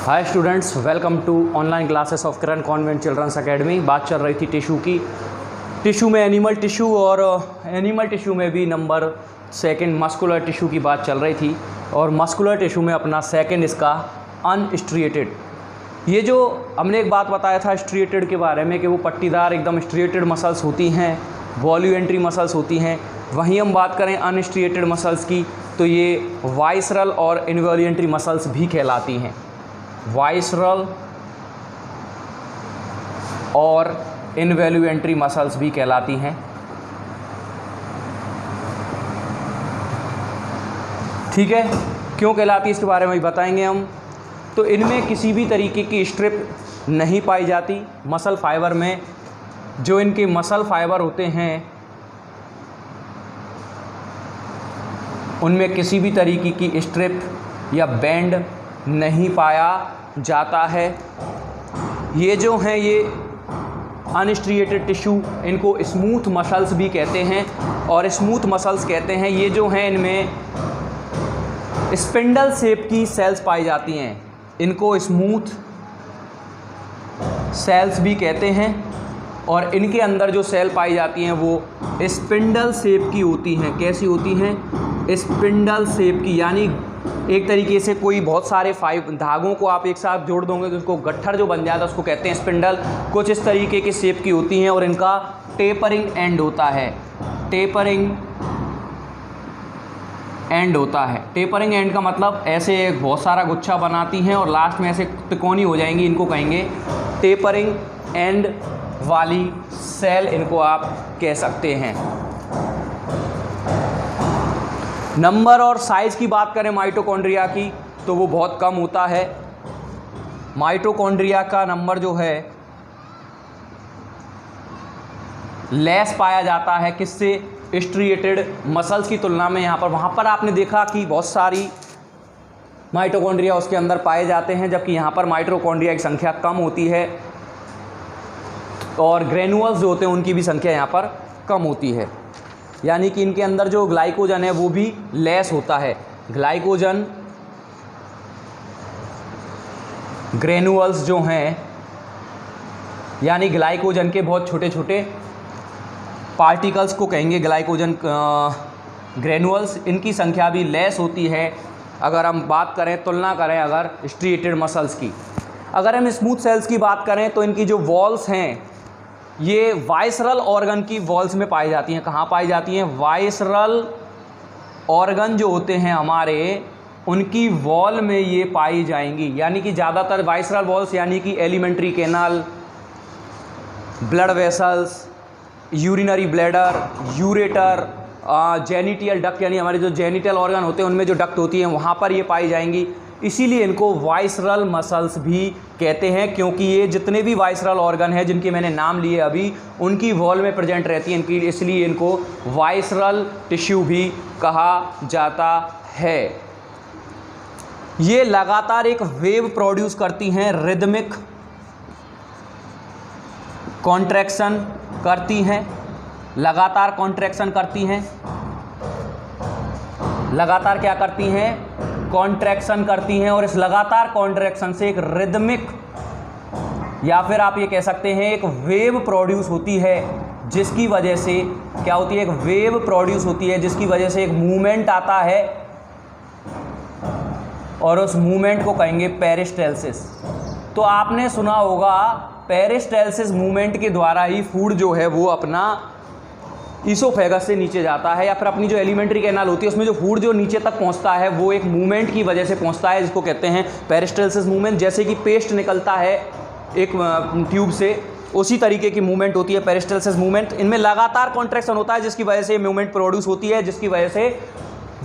Hi students, welcome to online classes of Kiran convent children's academy. बात चल रही थी टिश्यू की। टिश्यू में एनिमल टिश्यू और एनिमल टिश्यू में भी नंबर सेकंड मस्कुलर टिश्यू की बात चल रही थी। और मस्कुलर टिश्यू में अपना सेकंड इसका अनस्ट्रिएटेड। ये जो हमने एक बात बताया था स्ट्रिएटेड के बारे में कि वो पट्टीदार एकदम स्ट्रिएटेड मसल्स होती हैं, वॉल्यूएंट्री मसल्स होती हैं। वहीं हम बात करें अनस्ट्रिएटेड मसल्स की तो ये वाइसरल और इनवॉल्यूएंट्री मसल्स भी कहलाती हैं। वाइसरल और इनवॉल्यूएंट्री मसल्स भी कहलाती हैं। ठीक है, क्यों कहलाती है इसके बारे में भी बताएंगे हम। तो इनमें किसी भी तरीके की स्ट्रिप नहीं पाई जाती। मसल फाइबर में जो इनके मसल फाइबर होते हैं उनमें किसी भी तरीके की स्ट्रिप या बैंड नहीं पाया जाता है। ये जो हैं ये अनस्ट्रिएटेड टिश्यू, इनको स्मूथ मसल्स भी कहते हैं। और स्मूथ मसल्स कहते हैं ये जो हैं इनमें स्पिंडल शेप की सेल्स पाई जाती हैं, इनको स्मूथ सेल्स भी कहते हैं। और इनके अंदर जो सेल पाई जाती हैं वो स्पिंडल शेप की होती हैं। कैसी होती हैं? स्पिंडल शेप की, यानी एक तरीके से कोई बहुत सारे धागों को आप एक साथ जोड़ दोगे तो उसको गट्ठर जो बन जाता है उसको कहते हैं स्पिंडल। कुछ इस तरीके की शेप की होती हैं और इनका टेपरिंग एंड होता है। टेपरिंग एंड होता है। टेपरिंग एंड का मतलब ऐसे एक बहुत सारा गुच्छा बनाती हैं और लास्ट में ऐसे तिकोनी हो जाएंगी, इनको कहेंगे टेपरिंग एंड वाली सेल, इनको आप कह सकते हैं। नंबर और साइज़ की बात करें माइटोकॉन्ड्रिया की तो वो बहुत कम होता है। माइटोकॉन्ड्रिया का नंबर जो है लेस पाया जाता है किससे? स्ट्रिएटेड मसल्स की तुलना में। यहाँ पर वहाँ पर आपने देखा कि बहुत सारी माइटोकॉन्ड्रिया उसके अंदर पाए जाते हैं, जबकि यहाँ पर माइटोकॉन्ड्रिया की संख्या कम होती है और ग्रेनुअल्स जो होते हैं उनकी भी संख्या यहाँ पर कम होती है। यानी कि इनके अंदर जो ग्लाइकोजन है वो भी लेस होता है। ग्लाइकोजन ग्रेनुअल्स जो हैं, यानी ग्लाइकोजन के बहुत छोटे छोटे पार्टिकल्स को कहेंगे ग्लाइकोजन ग्रेनुअल्स, इनकी संख्या भी लेस होती है अगर हम बात करें, तुलना करें अगर स्ट्रिएटेड मसल्स की। अगर हम स्मूथ सेल्स की बात करें तो इनकी जो वॉल्स हैं ये वाइसरल ऑर्गन की वॉल्स में पाई जाती हैं। कहाँ पाई जाती हैं? वाइसरल ऑर्गन जो होते हैं हमारे, उनकी वॉल में ये पाई जाएंगी। यानी कि ज़्यादातर वाइसरल वॉल्स यानी कि alimentary canal, blood vessels, urinary bladder, ureter, genital duct, यानी हमारे जो जेनिटल ऑर्गन होते हैं उनमें जो डक्ट होती हैं वहाँ पर ये पाई जाएंगी। इसीलिए इनको वाइसरल मसल्स भी कहते हैं, क्योंकि ये जितने भी वाइसरल ऑर्गन हैं जिनके मैंने नाम लिए अभी, उनकी वॉल में प्रेजेंट रहती हैं इनकी, इसलिए इनको वाइसरल टिश्यू भी कहा जाता है। ये लगातार एक वेव प्रोड्यूस करती हैं, रिदमिक कॉन्ट्रैक्शन करती हैं, लगातार कॉन्ट्रैक्शन करती हैं। लगातार क्या करती हैं? कॉन्ट्रैक्शन करती हैं। और इस लगातार कॉन्ट्रैक्शन से एक रिदमिक, या फिर आप ये कह सकते हैं एक वेव प्रोड्यूस होती है, जिसकी वजह से क्या होती है? एक वेव प्रोड्यूस होती है जिसकी वजह से एक मूवमेंट आता है और उस मूवमेंट को कहेंगे पेरिस्टाल्सिस। तो आपने सुना होगा पेरिस्टाल्सिस मूवमेंट के द्वारा ही फूड जो है वो अपना ईसोफेगस से नीचे जाता है, या फिर अपनी जो एलिमेंट्री कैनाल होती है उसमें जो फूड जो नीचे तक पहुंचता है वो एक मूवमेंट की वजह से पहुंचता है, जिसको कहते हैं पेरिस्टाल्सिस मूवमेंट। जैसे कि पेस्ट निकलता है एक ट्यूब से, उसी तरीके की मूवमेंट होती है पेरिस्टाल्सिस मूवमेंट। इनमें लगातार कॉन्ट्रैक्शन होता है जिसकी वजह से मूवमेंट प्रोड्यूस होती है, जिसकी वजह से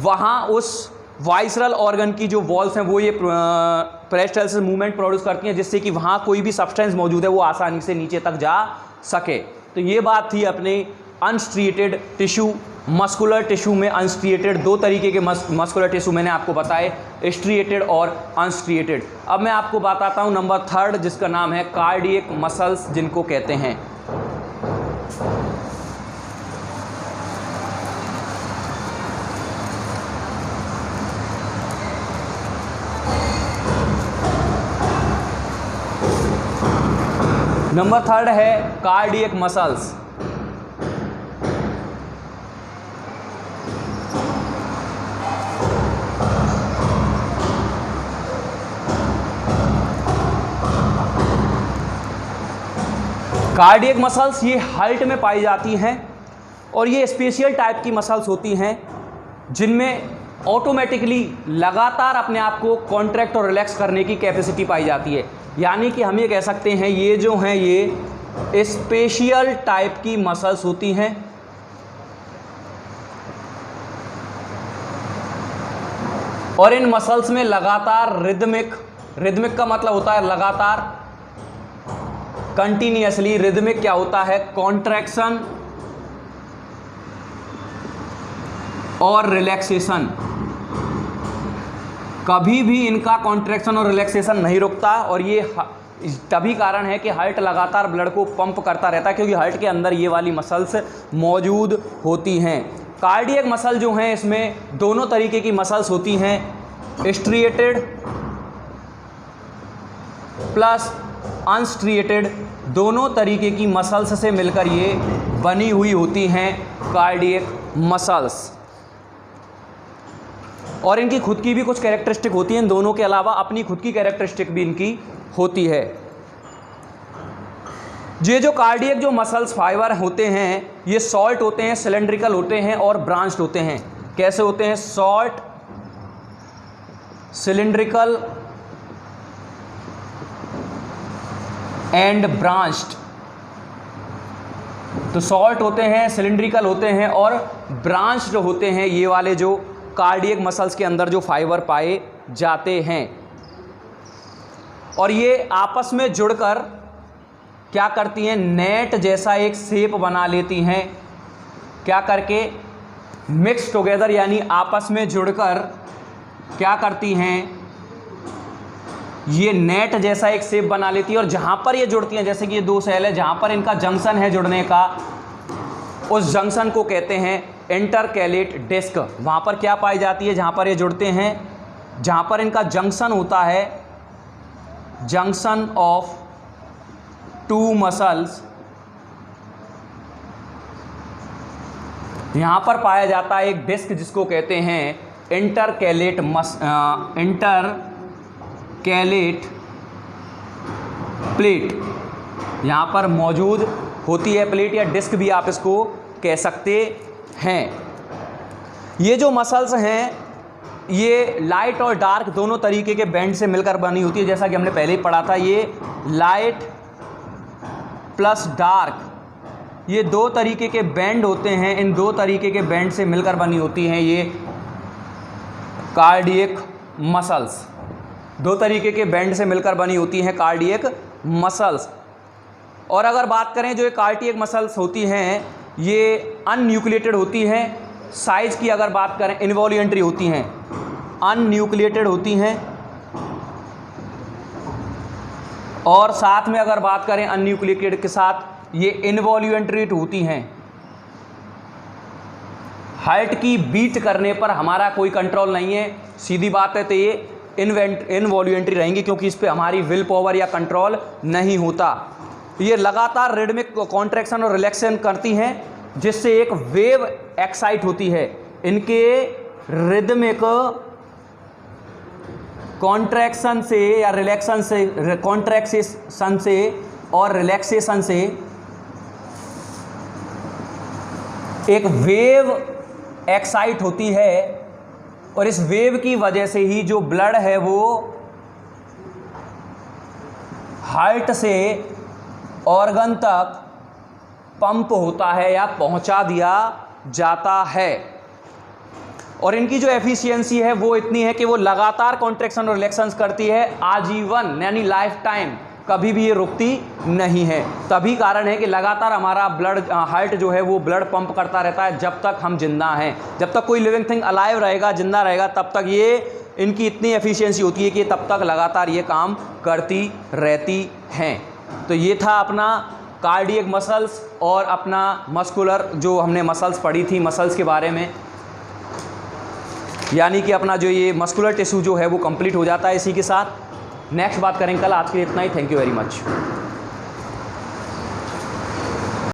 वहाँ उस वाइसरल ऑर्गन की जो वॉल्स हैं वो ये पेरिस्टाल्सिस मूवमेंट प्रोड्यूस करती हैं, जिससे कि वहाँ कोई भी सब्सटेंस मौजूद है वो आसानी से नीचे तक जा सके। तो ये बात थी अपने अनस्ट्रिएटेड टिश्यू। मस्कुलर टिश्यू में अनस्ट्रिएटेड दो तरीके के मस्कुलर टिश्यू मैंने आपको बताए, स्ट्रिएटेड और अनस्ट्रिएटेड। अब मैं आपको बताता हूँ नंबर थर्ड, जिसका नाम है कार्डियक मसल्स, जिनको कहते हैं। नंबर थर्ड है कार्डियक मसल्स। कार्डियक मसल्स ये हार्ट में पाई जाती हैं और ये स्पेशल टाइप की मसल्स होती हैं जिनमें ऑटोमेटिकली लगातार अपने आप को कॉन्ट्रैक्ट और रिलैक्स करने की कैपेसिटी पाई जाती है। यानी कि हम ये कह सकते हैं ये जो हैं ये स्पेशल टाइप की मसल्स होती हैं और इन मसल्स में लगातार रिदमिक का मतलब होता है लगातार, कंटिन्यूअसली। रिदमिक क्या होता है? कॉन्ट्रैक्शन और रिलैक्सेशन। कभी भी इनका कॉन्ट्रैक्शन और रिलैक्सेशन नहीं रुकता और ये तभी कारण है कि हार्ट लगातार ब्लड को पंप करता रहता है, क्योंकि हार्ट के अंदर ये वाली मसल्स मौजूद होती हैं। कार्डियक मसल जो हैं इसमें दोनों तरीके की मसल्स होती हैं, स्ट्रिएटेड प्लस अनस्ट्रिएटेड, दोनों तरीके की मसल्स से मिलकर ये बनी हुई होती हैं कार्डियक मसल्स। और इनकी खुद की भी कुछ कैरेक्टरिस्टिक होती हैं, इन दोनों के अलावा अपनी खुद की कैरेक्टरिस्टिक भी इनकी होती है। ये जो कार्डियक जो मसल्स फाइबर होते हैं ये शॉर्ट होते हैं, सिलेंड्रिकल होते हैं और ब्रांच्ड होते हैं। कैसे होते हैं? Short, cylindrical and branched. तो शॉर्ट होते हैं, सिलेंड्रिकल होते हैं और ब्रांच्ड होते हैं ये वाले जो कार्डियक मसल्स के अंदर जो फाइबर पाए जाते हैं। और ये आपस में जुड़कर क्या करती हैं? नेट जैसा एक शेप बना लेती हैं। क्या करके? मिक्स टुगेदर, यानी आपस में जुड़कर क्या करती हैं? ये नेट जैसा एक शेप बना लेती है और जहाँ पर ये जुड़ती हैं, जैसे कि ये दो सेल है, जहाँ पर इनका जंक्शन है जुड़ने का, उस जंक्शन को कहते हैं इंटरकैलेट डिस्क। वहाँ पर क्या पाई जाती है? जहाँ पर ये जुड़ते हैं, जहाँ पर इनका जंक्शन होता है, जंक्शन ऑफ टू मसल्स, यहाँ पर पाया जाता है एक डिस्क जिसको कहते हैं इंटरकैलेट प्लेट। यहाँ पर मौजूद होती है प्लेट या डिस्क भी आप इसको कह सकते हैं। ये जो मसल्स हैं ये लाइट और डार्क दोनों तरीके के बैंड से मिलकर बनी होती है, जैसा कि हमने पहले ही पढ़ा था। ये लाइट प्लस डार्क, ये दो तरीके के बैंड होते हैं, इन दो तरीके के बैंड से मिलकर बनी होती हैं ये कार्डियक मसल्स। दो तरीके के बैंड से मिलकर बनी होती हैं कार्डियक मसल्स। और अगर बात करें जो ये कार्डियक मसल्स होती हैं ये अनन्यूक्लिएटेड होती हैं। साइज़ की अगर बात करें इनवॉल्यूंटरी होती हैं, अनन्यूक्लिएटेड होती हैं। और साथ में अगर बात करें अनन्यूक्लिएटेड के साथ ये इनवॉल्यूंटरी होती हैं। हार्ट की बीट करने पर हमारा कोई कंट्रोल नहीं है, सीधी बात है, तो ये इनवॉल्यूंटरी रहेंगी क्योंकि इस पर हमारी विल पावर या कंट्रोल नहीं होता। ये लगातार रिदमिक कॉन्ट्रैक्शन और रिलैक्सेशन करती हैं जिससे एक वेव एक्साइट होती है। इनके रिदमिक कॉन्ट्रैक्शन से या रिलैक्शन से, कॉन्ट्रैक्शन से और रिलैक्सेशन से एक वेव एक्साइट होती है और इस वेव की वजह से ही जो ब्लड है वो हार्ट से ऑर्गन तक पंप होता है या पहुंचा दिया जाता है। और इनकी जो एफिशिएंसी है वो इतनी है कि वो लगातार कॉन्ट्रैक्शन और रिलैक्शंस करती है आजीवन, यानी लाइफ टाइम, कभी भी ये रुकती नहीं है। तभी कारण है कि लगातार हमारा ब्लड हार्ट जो है वो ब्लड पंप करता रहता है जब तक हम जिंदा हैं। जब तक कोई लिविंग थिंग अलाइव रहेगा, जिंदा रहेगा, तब तक ये इनकी इतनी एफिशिएंसी होती है कि तब तक लगातार ये काम करती रहती हैं। तो ये था अपना कार्डियक मसल्स और अपना मस्कुलर जो हमने मसल्स पढ़ी थी, मसल्स के बारे में, यानी कि अपना जो ये मस्कुलर टिश्यू जो है वो कंप्लीट हो जाता है इसी के साथ। नेक्स्ट बात करेंगे कल। आज के लिए इतना ही। Thank you very much.